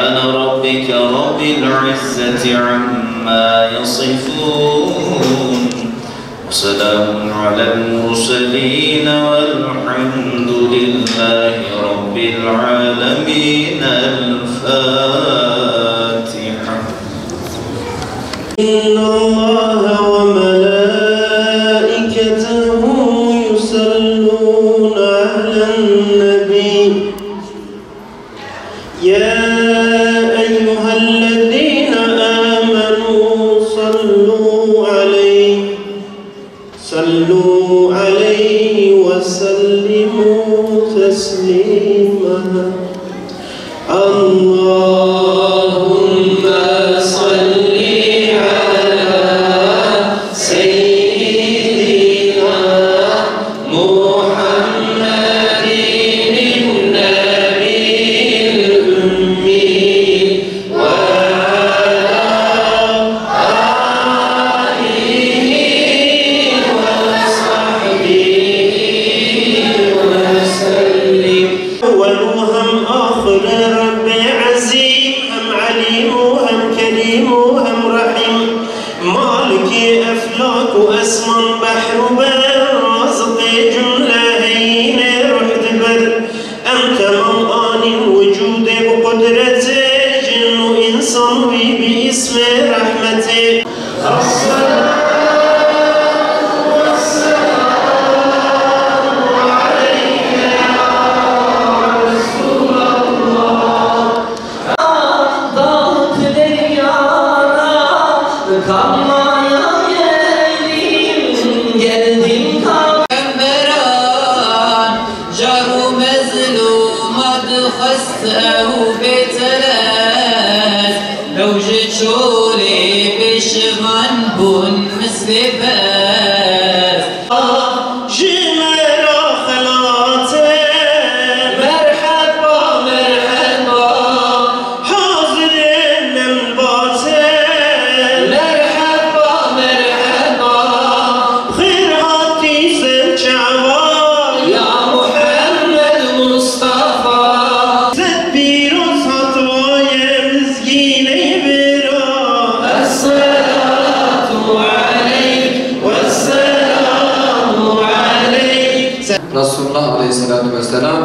سبحان ربك رب العزة عما يصفون وسلام على المرسلين والحمد لله رب العالمين. الفاتحة. إن الله وملائكته يصلون على النبي يا أيها الذين آمنوا صلوا عليه وسلموا تسليما. اللهم صل على سيدنا محمد النبي الأمي وعلى آله وصحبه وسلم. أولهم آخر رب عزيز هم عليم هم كريم هم رحيم مالك أفلاك وأسمن بحر بر رازق جملة هين رحت بر أنت ملآن الوجود بقدرته جن إنسان باسم رحمته. Resulullah Aleyhisselatü Vesselam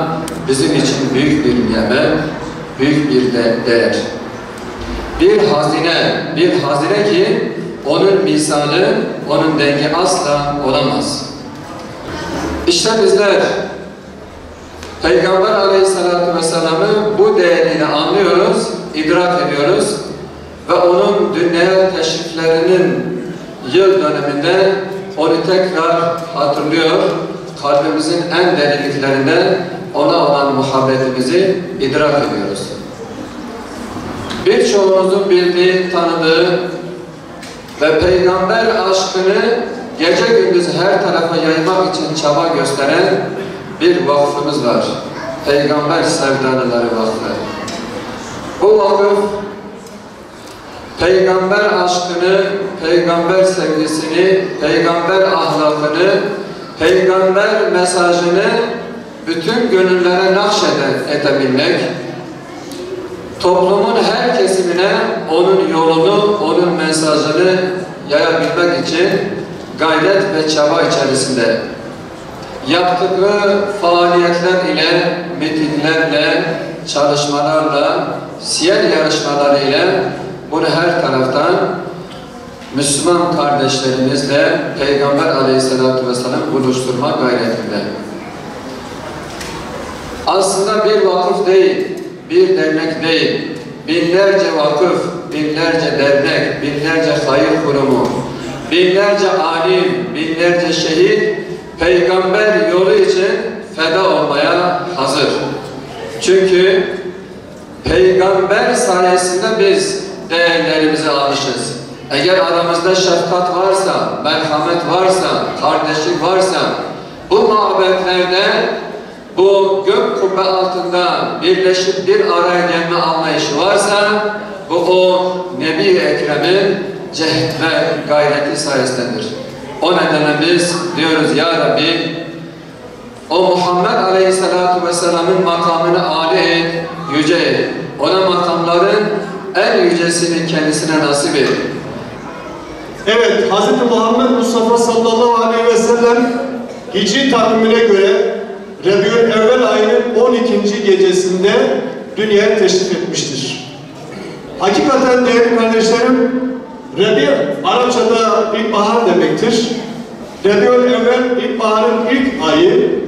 bizim için büyük bir nimet, büyük bir değer. Bir hazine ki onun misali, onun dengi asla olamaz. İşte bizler Peygamber Aleyhisselatü Vesselam'ı bu değeriyle anlıyoruz, idrak ediyoruz ve onun dünyaya teşriflerinin yıl döneminde onu tekrar hatırlıyor. Kalbimizin en derinliklerinde ona olan muhabbetimizi idrak ediyoruz. Birçoğunuzun bildiği, tanıdığı ve peygamber aşkını gece gündüz her tarafa yaymak için çaba gösteren bir vakfımız var. Peygamber Sevdalıları Vakfı. Bu vakıf peygamber aşkını, peygamber sevgisini, peygamber ahlakını, peygamber mesajını bütün gönüllere nakşedebilmek, toplumun her kesimine onun yolunu, onun mesajını yayabilmek için gayret ve çaba içerisinde yaptığı faaliyetler ile, mitinglerle, çalışmalarla, siyer yarışmaları ile bunu her taraftan Müslüman kardeşlerimizle Peygamber Aleyhisselatü Vesselam buluşturma gayretinde. Aslında bir vakıf değil, bir dernek değil, binlerce vakıf, binlerce dernek, binlerce hayır kurumu, binlerce alim, binlerce şehit Peygamber yolu için feda olmaya hazır. Çünkü Peygamber sayesinde biz değerlerimizi almışız. Eğer aramızda şefkat varsa, merhamet varsa, kardeşlik varsa, bu muhabbetlerde, bu gök kubbe altında birleşip bir araya gelme anlayışı varsa, bu o Nebi-i Ekrem'in cehd ve gayreti sayesindedir. O nedenle biz diyoruz ya Rabbi, o Muhammed Aleyhisselatü Vesselam'ın makamını âli et, yüce et. Ona makamların en yücesini kendisine nasip et. Evet, Hz. Muhammed Mustafa sallallahu aleyhi ve sellem Hicri takvimine göre Rabiülevvel ayının 12. gecesinde dünyaya teşrif etmiştir. Hakikaten değerli kardeşlerim, Rabi Arapçada ilkbahar demektir. Rabiülevvel ilkbaharın ilk ayı.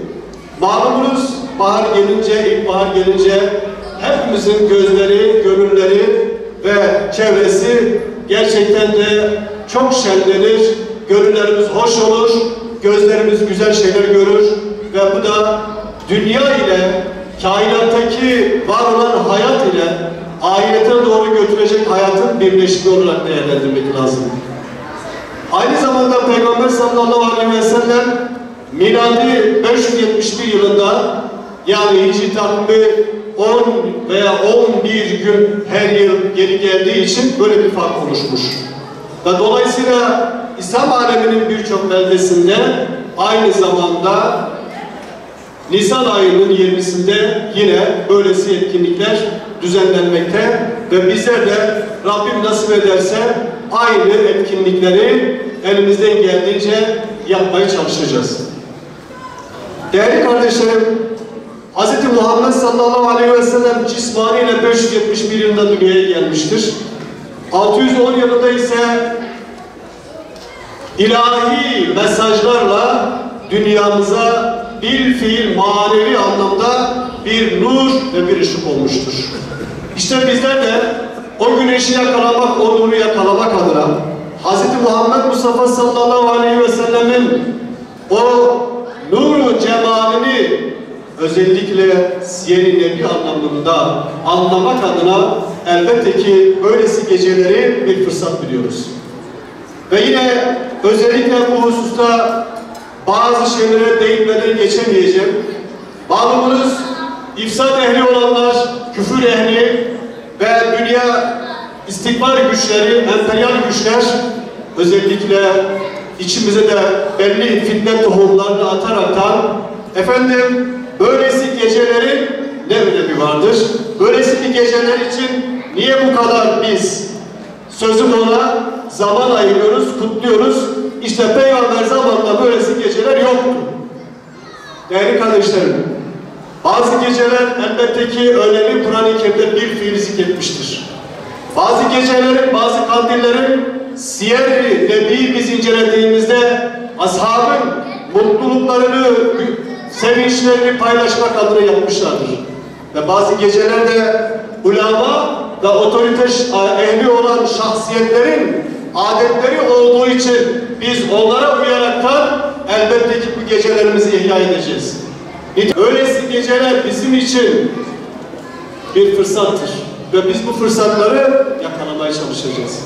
Malumunuz bahar gelince, ilkbahar gelince hepimizin gözleri, gönülleri ve çevresi gerçekten de çok şenlenir, gönüllerimiz hoş olur, gözlerimiz güzel şeyler görür ve bu da dünya ile, kainattaki var olan hayat ile ahirete doğru götürecek hayatın birleşimi olarak değerlendirmek lazım. Aynı zamanda Peygamber sallallahu aleyhi ve sellem miladi 571 yılında, yani Hicri takvimi 10 veya 11 gün her yıl geri geldiği için böyle bir fark oluşmuş. Ve dolayısıyla İslam aleminin birçok beldesinde aynı zamanda Nisan ayının 20'sinde yine böylesi etkinlikler düzenlenmekte ve bizler de Rabbim nasip ederse aynı etkinlikleri elimizden geldiğince yapmaya çalışacağız. Değerli kardeşlerim, Hz. Muhammed sallallahu aleyhi ve sellem cismaniyle 571 yılında dünyaya gelmiştir. 610 yılında ise ilahi mesajlarla dünyamıza bir fiil manevi anlamda bir nur ve bir ışık olmuştur. İşte bizler de o güneşi yakalamak, o nuru yakalamak adına Hz. Muhammed Mustafa sallallahu aleyhi ve sellemin o nuru cemalini özellikle Siyer-i Nebi anlamında anlamak adına elbette ki böylesi geceleri bir fırsat biliyoruz. Ve yine özellikle bu hususta bazı şeylere değinmeden geçemeyeceğim. Malumunuz ifsad ehli olanlar, küfür ehli ve dünya istikbar güçleri, emperyal güçler özellikle içimize de belli fitne tohumlarını ataraktan efendim böylesi gecelerin ne önemi vardır? Böylesi geceler için niye bu kadar biz sözüm ona zaman ayırıyoruz, kutluyoruz? İşte Peygamber zamanında böylesi geceler yoktu. Değerli kardeşlerim, bazı geceler elbette ki önemi Kur'an-ı Kerim'de bir fiil zikretmiştir. Bazı gecelerin, bazı kandillerin Siyer-i Nebi'yi biz incelediğimizde ashabın mutluluklarını, sevinçlerini paylaşmak adına yapmışlardır. Ve bazı gecelerde ulema ve otorite ehli olan şahsiyetlerin adetleri olduğu için biz onlara uyaraktan elbette ki bu gecelerimizi ihya edeceğiz. Öylesi geceler bizim için bir fırsattır. Ve biz bu fırsatları yakalamaya çalışacağız.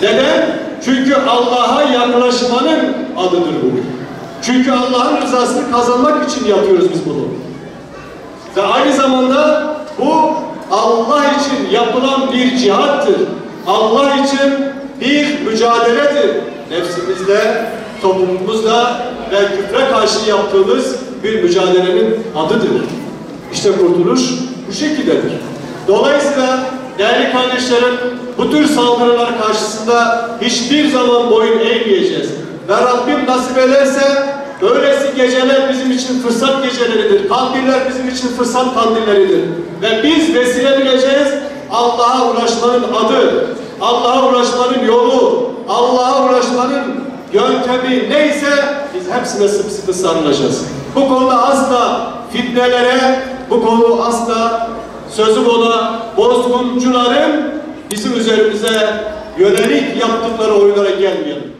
Neden? Çünkü Allah'a yaklaşmanın adıdır bu. Çünkü Allah'ın rızasını kazanmak için yapıyoruz biz bunu. Ve aynı zamanda bu Allah için yapılan bir cihattır. Allah için bir mücadeledir. Nefsimizle, toplumumuzla ve küfre karşı yaptığımız bir mücadelenin adıdır. İşte kurtuluş bu şekildedir. Dolayısıyla değerli kardeşlerim, bu tür saldırılar karşısında hiçbir zaman boyun eğmeyeceğiz. Ve Rabbim nasip ederse böylesi geceler bizim için fırsat geceleridir. Kandiller bizim için fırsat kandilleridir. Ve biz vesile bileceğiz Allah'a ulaşmanın adı, Allah'a ulaşmanın yolu, Allah'a ulaşmanın yöntemi neyse biz hepsine sıkı sarılacağız. Bu konuda asla fitnelere, bu konu asla sözüm ona bozguncuların bizim üzerimize yönelik yaptıkları oyunlara gelmeyelim.